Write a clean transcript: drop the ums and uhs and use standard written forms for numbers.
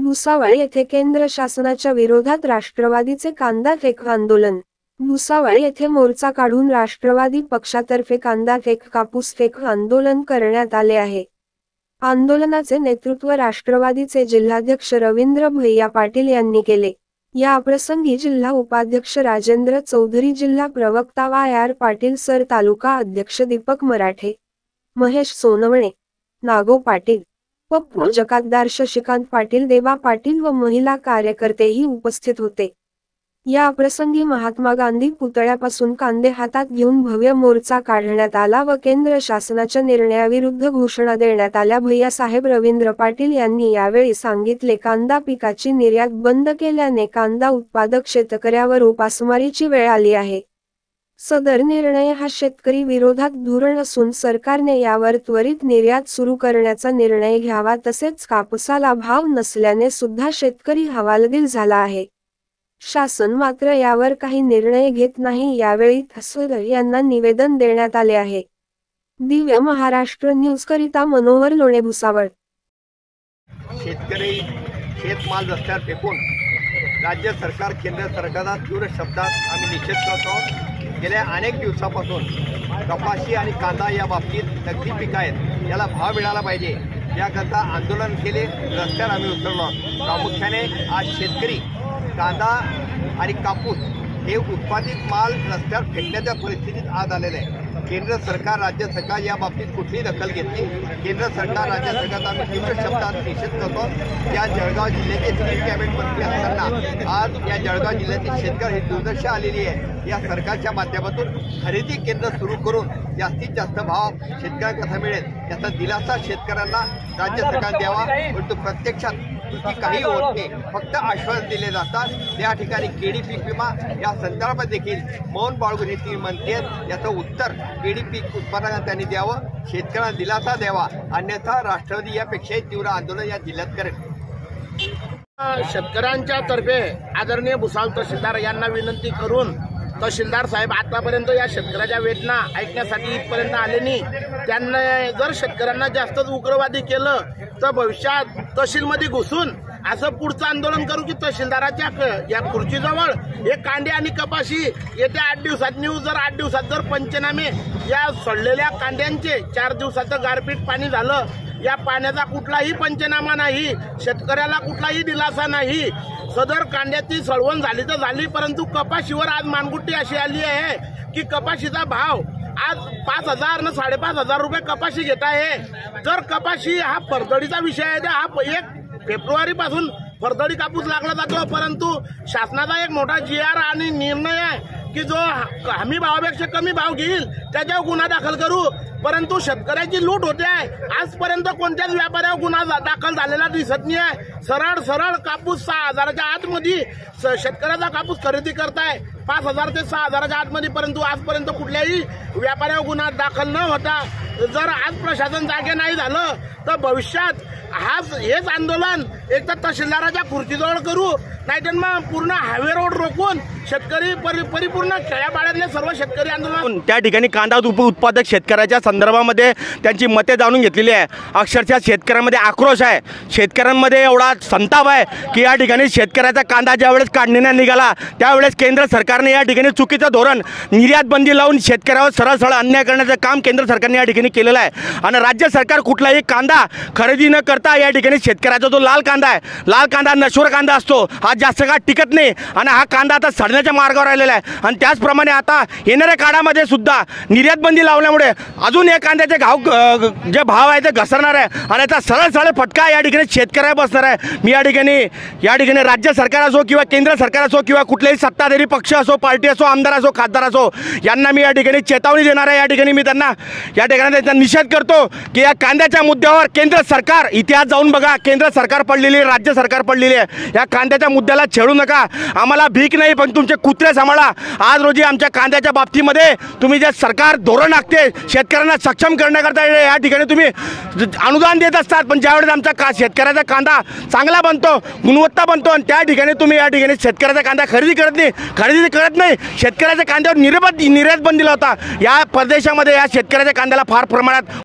भुसावळ येथे केंद्र शासनाच्या विरोधात राष्ट्रवादीचे कांदा फेक आंदोलन। भुसावळ येथे मोर्चा काढून राष्ट्रवादी पक्षातर्फे कांदा फेक कापूस फेक आंदोलन करण्यात आले आहे। आंदोलनाचे नेतृत्व राष्ट्रवादीचे जिल्हाध्यक्ष रवींद्र भैया पाटील यांनी केले। या प्रसंगी जिल्हा उपाध्यक्ष राजेंद्र चौधरी, जिल्हा प्रवक्ता वाय पाटील सर, तालुका अध्यक्ष दीपक मराठे, महेश सोनवणे, नागो पाटील, पप्पू जकातदार, शशिकांत पाटील, देवा पाटील व महिला कार्यकर्तेही उपस्थित होते। या प्रसंगी महात्मा गांधी पुतळ्यापासून कांदे हातात घेऊन भव्य मोर्चा काढण्यात आला व केंद्र शासनाच्या निर्णयाविरुद्ध घोषणा देण्यात आल्या। भैयासाहेब रवींद्र पाटील यांनी यावेळी सांगितले, कांदा पिकाची निर्यात बंद केल्याने कांदा उत्पादक शेतकऱ्यावर उपासमारीची वेळ आली आहे। सदर निर्णय हा शेतकरी विरोधात धोरण असून सरकारने यावर त्वरित निर्यात सुरू करण्याचा निर्णय घ्यावा। तसेच कापसाला भाव नसल्याने सुद्धा शेतकरी हवालदिल झाला आहे। शासन मात्र यावर काही निर्णय घेत नाही। यावेळी तहसीलदार यांना निवेदन देण्यात आले आहे। दिव्य महाराष्ट्र न्यूज करिता मनोहर लोणे, भुसावळ। शेतकरी शेतमाल रस्त्यावर फेकून राज्य सरकार केंद्र सरकारचा तीव्र शब्दात आम्ही निषेध करतो। गेल्या अनेक दिवसापासून कपाशी आणि कांदा या बाबतीत नगदी पीक आहेत, याला भाव मिळाला पाहिजे याकरता आंदोलन केले, रस्त्यावर आम्ही उतरलो। प्रामुख्याने आज शेतकरी कांदा आणि कापूस हे उत्पादित माल रस्त्यावर फेकण्याच्या परिस्थितीत आज आलेले आहे। केंद्र सरकार राज्य सरकार या बाबतीत कुठलीही दखल घेतली। केंद्र सरकार राज्य सरकारचा आम्ही तीव्र शब्दात निषेध करतो। या जळगाव जिल्ह्याचे स्टील कॅबिनेट मंत्री असताना आज या जळगाव जिल्ह्यातील शेतकरी ही दुर्दशा आलेली आहे। या सरकारच्या माध्यमातून खरेदी केंद्र सुरू करून जास्तीत जास्त भाव शेतकऱ्यांना कसा मिळेल याचा दिलासा शेतकऱ्यांना राज्य सरकार द्यावा, परंतु प्रत्यक्षात काही होत नाही, फक्त आश्वासन दिले जातात। त्या ठिकाणी केडी पीक विमा या संदर्भात देखील मौन बाळगून ती म्हणते, याचं उत्तर केडी पीक उत्पादकांना त्यांनी द्यावं, शेतकऱ्यांना दिलासा द्यावा, अन्यथा राष्ट्रवादी यापेक्षाही तीव्र आंदोलन या जिल्ह्यात करेल। शेतकऱ्यांच्या तर्फे आदरणीय भुसावळ तहसीलदार यांना विनंती करून, तहसीलदार साहेब आतापर्यंत या शेतकऱ्याच्या वेदना ऐकण्यासाठी इथपर्यंत आले नाही। त्यांना जर शेतकऱ्यांना जास्तच उग्रवादी केलं तर भविष्यात तहसीलमध्ये घुसून असं पुढचं आंदोलन करू की तहसीलदाराच्या या खुर्चीजवळ हे कांदे आणि कपाशी येत्या 8 दिवसात नेऊ। जर 8 दिवसात जर पंचनामे या सडलेल्या कांद्यांचे 4 दिवसाचं गारपीट पाणी झालं, या पाण्याचा कुठलाही पंचनामा नाही, शेतकऱ्याला कुठलाही दिलासा नाही। सदर कांद्याची सळवण झाली तर झाली, परंतु कपाशीवर आज मानगुट्टी अशी आली आहे की कपाशीचा भाव आज 5,000 न 5,500 रुपये कपाशी घेत आहे। जर कपाशी हा फरदडीचा विषय आहे, तर हा 1 फेब्रुवारीपासून फरदडी कापूस लागला जातो, परंतु शासनाचा एक मोठा GR आणि निर्णय आहे की जो हमी भावापेक्षा कमी भाव घेईल त्याच्यावर गुन्हा दाखल करू, परंतु शेतकऱ्याची लूट होते आहे। आजपर्यंत कोणत्याच व्यापाऱ्यावर गुन्हा दाखल झालेला दिसत नाही आहे। सरळ कापूस 6,000च्या आतमध्ये शेतकऱ्याचा कापूस खरेदी करताय, 5,000 ते 6,000च्या आतमध्ये, परंतु आजपर्यंत कुठल्याही व्यापाऱ्यावर गुन्हा दाखल न होता जर आज प्रशासन जागे नाही झालं तर भविष्यात हेच आंदोलन एक तर तहसीलदाराच्या खुर्चीजवळ करू, नाहीतर मग पूर्ण हायवे रोड रोखून शेतकरी परिपूर्ण खेड्यापाड्यातले सर्व शेतकरी आंदोलन। त्या ठिकाणी कांदा उत्पादक शेतकऱ्याच्या संदर्भामध्ये त्यांची मते जाणून घेतलेली आहे। अक्षरशः शेतकऱ्यांमध्ये आक्रोश आहे, शेतकऱ्यांमध्ये एवढा संताप आहे की या ठिकाणी शेतकऱ्याचा कांदा ज्यावेळेस काढण्यात निघाला त्यावेळेस केंद्र सरकारने या ठिकाणी चुकीचं धोरण निर्यात बंदी लावून शेतकऱ्यावर सरळ अन्याय करण्याचं काम केंद्र सरकारने या ठिकाणी केलेलं आहे। आणि राज्य सरकार कुठलाही कांदा खरेदी न करता या ठिकाणी शेतकऱ्याचा जो लाल कांदा आहे, लाल कांदा नश्वर कांदा असतो, हा जास्त काळ टिकत नाही आणि हा कांदा आता सडण्याच्या मार्गावर राहिलेला आहे। आणि त्याचप्रमाणे आता येणाऱ्या काळामध्ये सुद्धा निर्यात बंदी लावल्यामुळे अजून या कांद्याचे जे भाव आहे ते घसरणार आहे आणि त्याचा सरळ फटका या ठिकाणी शेतकऱ्याला बसणार आहे। मी या ठिकाणी राज्य सरकार असो किंवा केंद्र सरकार असो किंवा कुठलेही सत्ताधारी पक्ष असो, पार्टी असो, आमदार असो, खासदार असो, यांना मी या ठिकाणी चेतावणी देणार आहे। या ठिकाणी मी त्यांना निषेध करतो की या कांद्याच्या मुद्द्यावर केंद्र सरकार, इतिहास जाऊन बघा, केंद्र सरकार पडलेली आहे, राज्य सरकार पडलेली आहे, या कांद्याच्या मुद्द्याला छेडू नका। आम्हाला भीक नाही पण तुमचे कुत्रे सांभाळा। आज रोजी आमच्या कांद्याच्या बाबतीमध्ये तुम्ही जे सरकार धोरण आखते शेतकऱ्यांना सक्षम करण्याकरता या ठिकाणी तुम्ही अनुदान देत असतात, पण ज्यावेळेस आमचा शेतकऱ्याचा कांदा चांगला बनतो, गुणवत्ता बनतो आणि त्या ठिकाणी तुम्ही या ठिकाणी शेतकऱ्याचा कांदा खरेदी करत नाही शेतकऱ्याच्या कांद्यावर निर्यात बंदी होता। या प्रदेशामध्ये या शेतकऱ्याच्या कांद्याला फार प्रमाणात